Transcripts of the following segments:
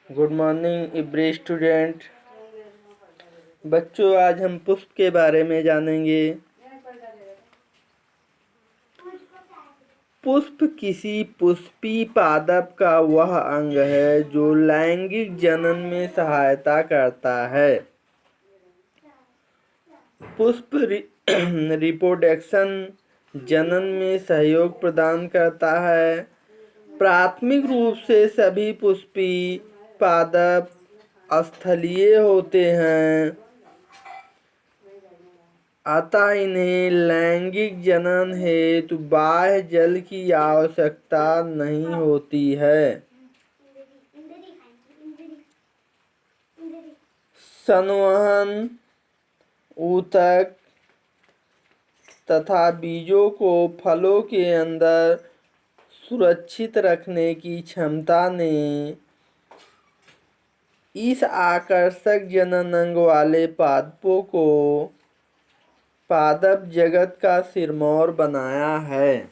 Good morning every student. बच्चों, आज हम पुष्प के बारे में जानेंगे। पुष्प किसी पुष्पी पादप का वह अंग है जो लैंगिक जनन में सहायता करता है। पुष्प रिप्रोडक्शन जनन में सहयोग प्रदान करता है। प्राथमिक रूप से सभी पुष्पी पादप स्थलीय होते हैं, अतः इन्हें लैंगिक जनन हेतु बाह्य जल की आवश्यकता नहीं होती है। संवहन, ऊतक तथा बीजों को फलों के अंदर सुरक्षित रखने की क्षमता ने इस आकर्षक जनन अंग वाले पादपों को पादप जगत का सिरमौर बनाया है।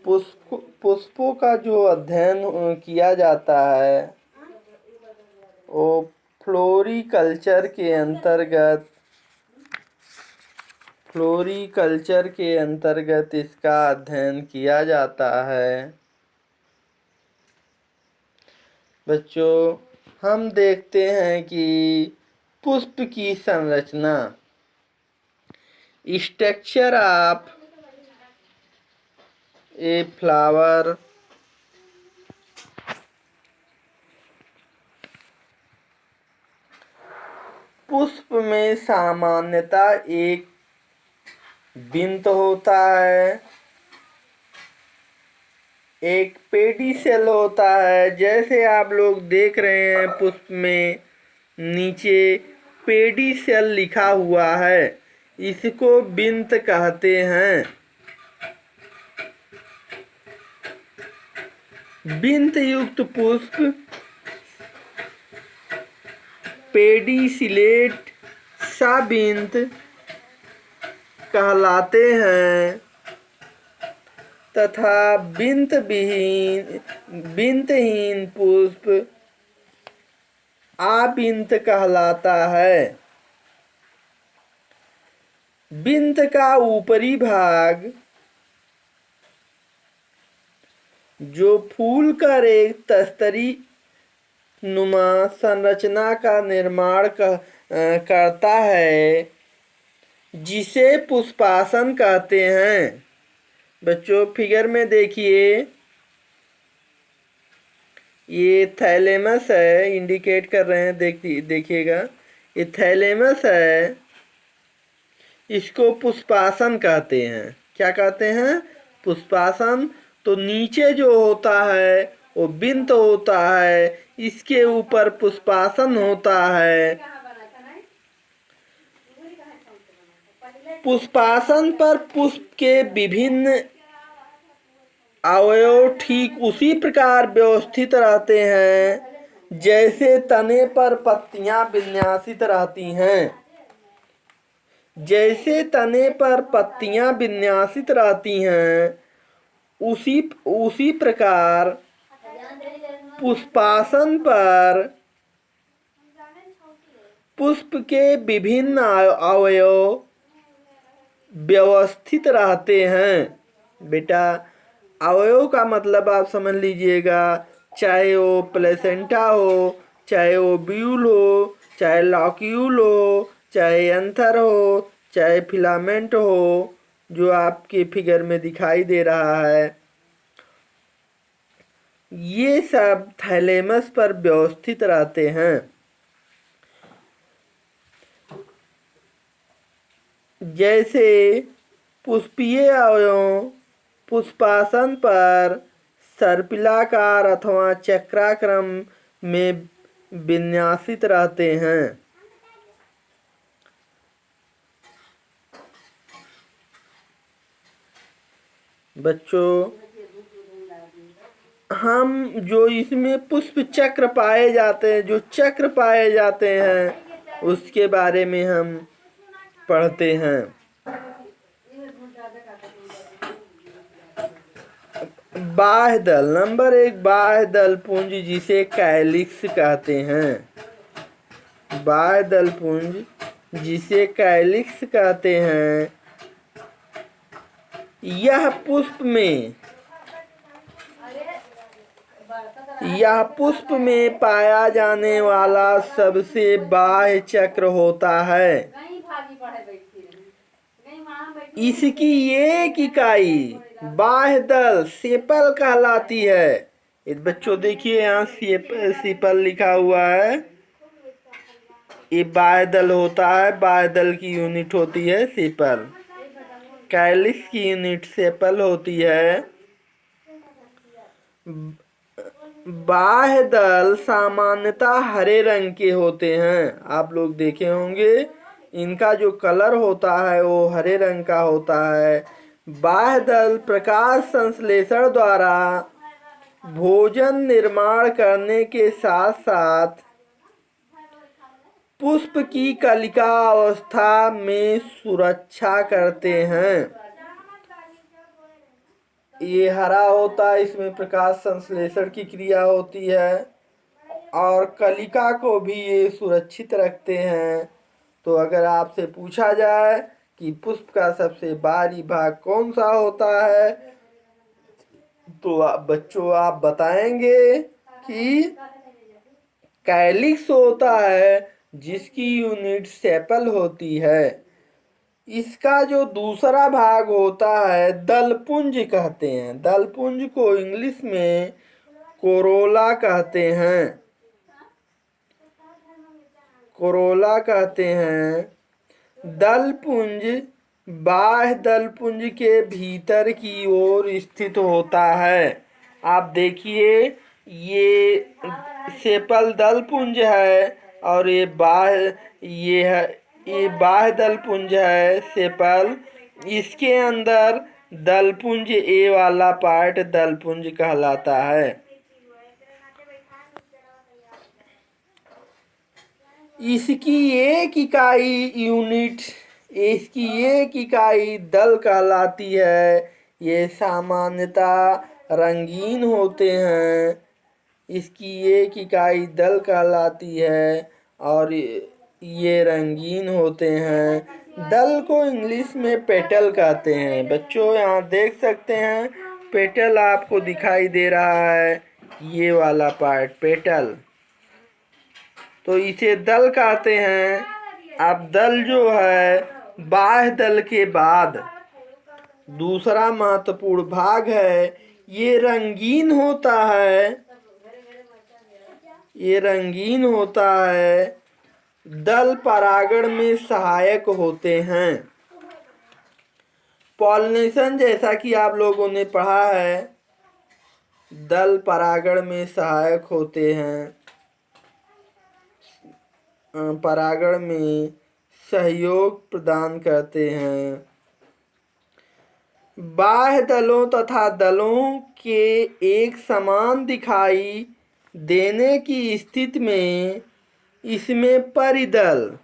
पुष्पों का जो अध्ययन किया जाता है वो फ्लोरीकल्चर के अंतर्गत इसका अध्ययन किया जाता है। बच्चों, हम देखते हैं कि पुष्प की संरचना, स्ट्रक्चर ऑफ ए फ्लावर। पुष्प में सामान्यतः एक बिंत होता है, एक पेडिसेल होता है। जैसे आप लोग देख रहे हैं, पुष्प में नीचे पेडिसेल लिखा हुआ है, इसको बिंत कहते हैं। बिंत युक्त पुष्प पेडिसिलेट साबिंत कहलाते हैं तथा बिंतहीन पुष्प आबिंत कहलाता है। बिंत का ऊपरी भाग जो फूल कर एक तस्तरी नुमा संरचना का निर्माण करता है, जिसे पुष्पासन कहते हैं। बच्चों, फिगर में देखिए, ये थैलेमस है, इंडिकेट कर रहे हैं, देखिएगा, ये थैलेमस है, इसको पुष्पासन कहते हैं। क्या कहते हैं? पुष्पासन। तो नीचे जो होता है वो बिंत होता है, इसके ऊपर पुष्पासन होता है। पुष्पासन पर पुष्प के विभिन्न अवयव ठीक उसी प्रकार व्यवस्थित रहते हैं जैसे तने पर पत्तियां विन्यासित रहती हैं। जैसे तने पर पत्तियां विन्यासित रहती हैं, उसी प्रकार पुष्पासन पर पुष्प के विभिन्न अवयव व्यवस्थित रहते हैं। बेटा, अवयव का मतलब आप समझ लीजिएगा, चाहे वो प्लेसेंटा हो, चाहे वो ब्यूल हो, चाहे लॉक्यूल हो, चाहे एंथर हो, चाहे फिलामेंट हो, जो आपके फिगर में दिखाई दे रहा है, ये सब थैलेमस पर व्यवस्थित रहते हैं। जैसे पुष्पीय अवयव पुष्पासन पर सर्पिलाकार अथवा चक्राक्रम में विन्यासित रहते हैं। बच्चों, हम जो इसमें पुष्प चक्र पाए जाते हैं, जो चक्र पाए जाते हैं, उसके बारे में हम पढ़ते हैं। बाह्य दल, नंबर 1 बाह्य दल पुंज जिसे कैलिक्स कहते हैं। बाह्य दल पुंज जिसे कैलिक्स कहते हैं, यह पुष्प में पाया जाने वाला सबसे बाह्य चक्र होता है। इसकी एक इकाई बाह्य दल सेपल कहलाती है। इस बच्चों देखिए यहाँ सेपल लिखा हुआ है। ये बाह्य दल होता है, बाह्य दल की यूनिट होती है सेपल। कैलिक्स की यूनिट सेपल होती है। बाह्य दल सामान्यतः हरे रंग के होते हैं। आप लोग देखे होंगे इनका जो कलर होता है वो हरे रंग का होता है। बाह्य दल प्रकाश संश्लेषण द्वारा भोजन निर्माण करने के साथ साथ पुष्प की कलिका अवस्था में सुरक्षा करते हैं। ये हरा होता है, इसमें प्रकाश संश्लेषण की क्रिया होती है और कलिका को भी ये सुरक्षित रखते हैं। तो अगर आपसे पूछा जाए कि पुष्प का सबसे बाहरी भाग कौन सा होता है, तो बच्चों आप बताएंगे कि कैलिक्स होता है, जिसकी यूनिट सेपल होती है। इसका जो दूसरा भाग होता है दलपुंज कहते हैं। दलपुंज को इंग्लिश में कोरोला कहते हैं। कोरोला कहते हैं। दलपुंज बाह्य दलपुंज के भीतर की ओर स्थित होता है। आप देखिए ये सेपल दलपुंज है और ये बाह्य दलपुंज है सेपल। इसके अंदर दलपुंज ए वाला पार्ट दलपुंज कहलाता है। इसकी एक इकाई दल कहलाती है। ये सामान्यतः रंगीन होते हैं। इसकी एक इकाई दल कहलाती है और ये रंगीन होते हैं। दल को इंग्लिश में पेटल कहते हैं। बच्चों यहाँ देख सकते हैं पेटल आपको दिखाई दे रहा है, ये वाला पार्ट पेटल, तो इसे दल कहते हैं। अब दल जो है बाह्य दल के बाद दूसरा महत्वपूर्ण भाग है। ये रंगीन होता है। ये रंगीन होता है। दल परागण में सहायक होते हैं। पॉलिनेशन जैसा कि आप लोगों ने पढ़ा है, दल परागण में सहायक होते हैं। परागण में सहयोग प्रदान करते हैं। बाह्य दलों तथा दलों के एक समान दिखाई देने की स्थिति में इसमें परिदल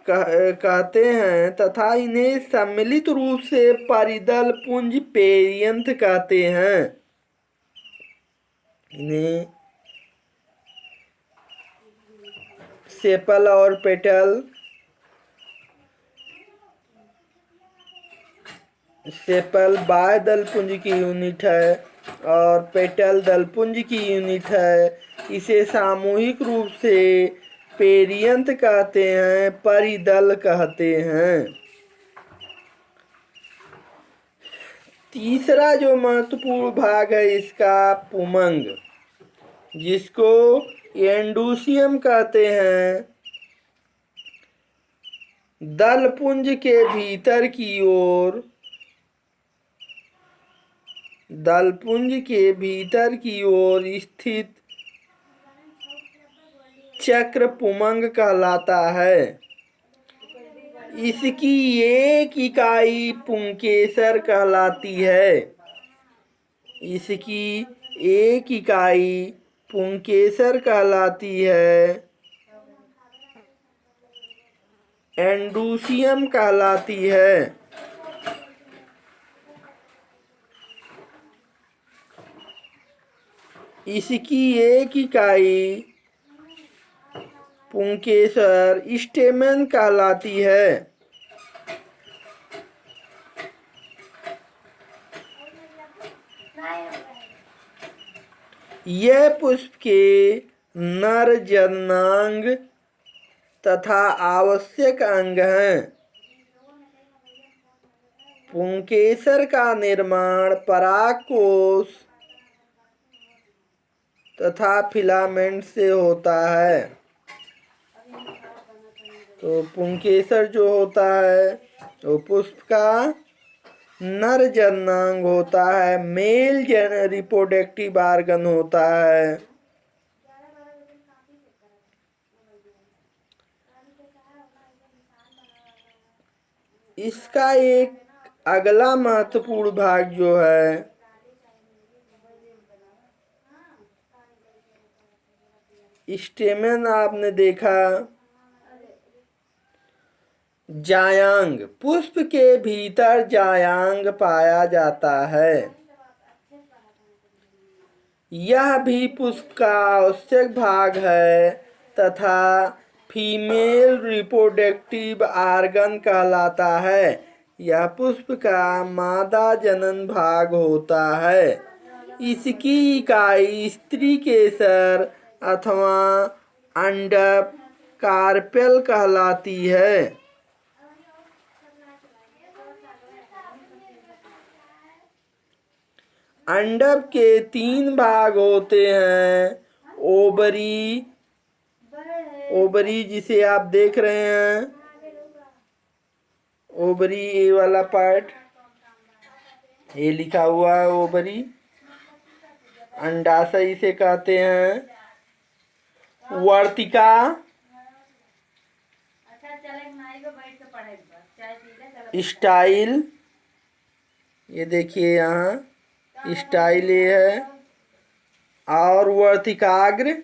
कहते हैं तथा इन्हें सम्मिलित रूप से परिदल पुंज पेरियंथ कहते हैं। इन्हें सेपल और पेटल, सेपल बाह्य दलपुंज की यूनिट है और पेटल दलपुंज की यूनिट है। इसे सामूहिक रूप से पेरियंथ कहते हैं, परिदल कहते हैं। तीसरा जो महत्वपूर्ण भाग है इसका पुमंग, जिसको एंडोसियम कहते हैं। दलपुंज के भीतर की ओर स्थित चक्र पुमंग कहलाता है। इसकी एक इकाई पुंकेसर कहलाती है। इसकी एक इकाई पुंकेसर कहलाती है। एंडोसियम कहलाती है। इसकी एक इकाई पुंकेसर स्टेमन कहलाती है। यह पुष्प के नर जननांग तथा आवश्यक अंग हैं। पुंकेसर का निर्माण परागकोश तथा फिलामेंट से होता है। तो पुंकेसर जो होता है वो पुष्प का नर जननांग होता है, मेल रिप्रोडक्टिव ऑर्गन होता है। इसका एक अगला महत्वपूर्ण भाग जो है स्टेमन, आपने देखा जायांग, पुष्प के भीतर जायांग पाया जाता है। यह भी पुष्प का आवश्यक भाग है तथा फीमेल रिप्रोडक्टिव ऑर्गन कहलाता है। यह पुष्प का मादा जनन भाग होता है। इसकी इकाई स्त्री केसर अथवा अंडक कार्पेल कहलाती है। अंडक के 3 भाग होते हैं। ओवरी जिसे आप देख रहे हैं, ओवरी ये वाला पार्ट, ये लिखा हुआ है ओवरी। अंडाशय इसे कहते हैं। वर्तिका, स्टाइल, ये देखिए यहाँ स्टाइल ये है, और वर्तिकाग्र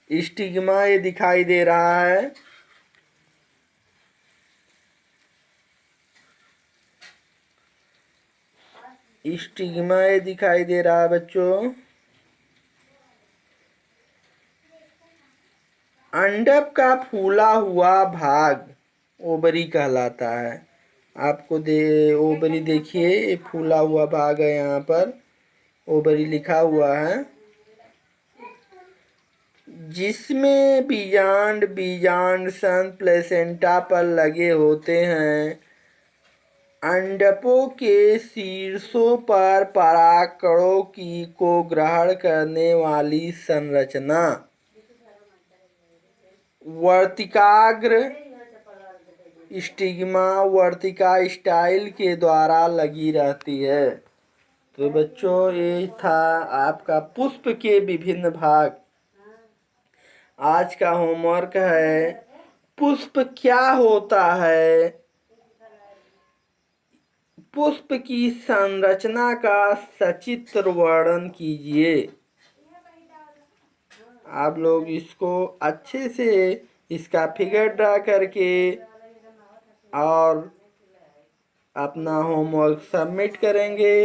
स्टिग्मा ये दिखाई दे रहा है। स्टिग्मा ये दिखाई दे रहा है बच्चों। अंडक का फूला हुआ भाग ओवरी कहलाता है। आपको ओवरी देखिए, ये फूला हुआ भाग है, यहाँ पर ओवरी लिखा हुआ है, जिसमें बीजांड सन प्लेसेंटा पर लगे होते हैं। अंडकों के शीर्षों पर परागकणों को ग्रहण करने वाली संरचना वर्तिकाग्र स्टिग्मा वर्तिका स्टाइल के द्वारा लगी रहती है। तो बच्चों, ये था आपका पुष्प के विभिन्न भाग। आज का होमवर्क है पुष्प क्या होता है। पुष्प की संरचना का सचित्र वर्णन कीजिए। आप लोग इसको अच्छे से इसका फिगर ड्रा करके और अपना होमवर्क सबमिट करेंगे।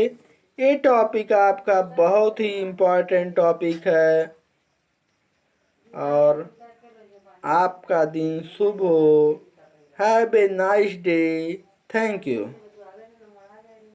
ये टॉपिक आपका बहुत ही इम्पोर्टेंट टॉपिक है और आपका दिन शुभ हो। Have a nice day. Thank you.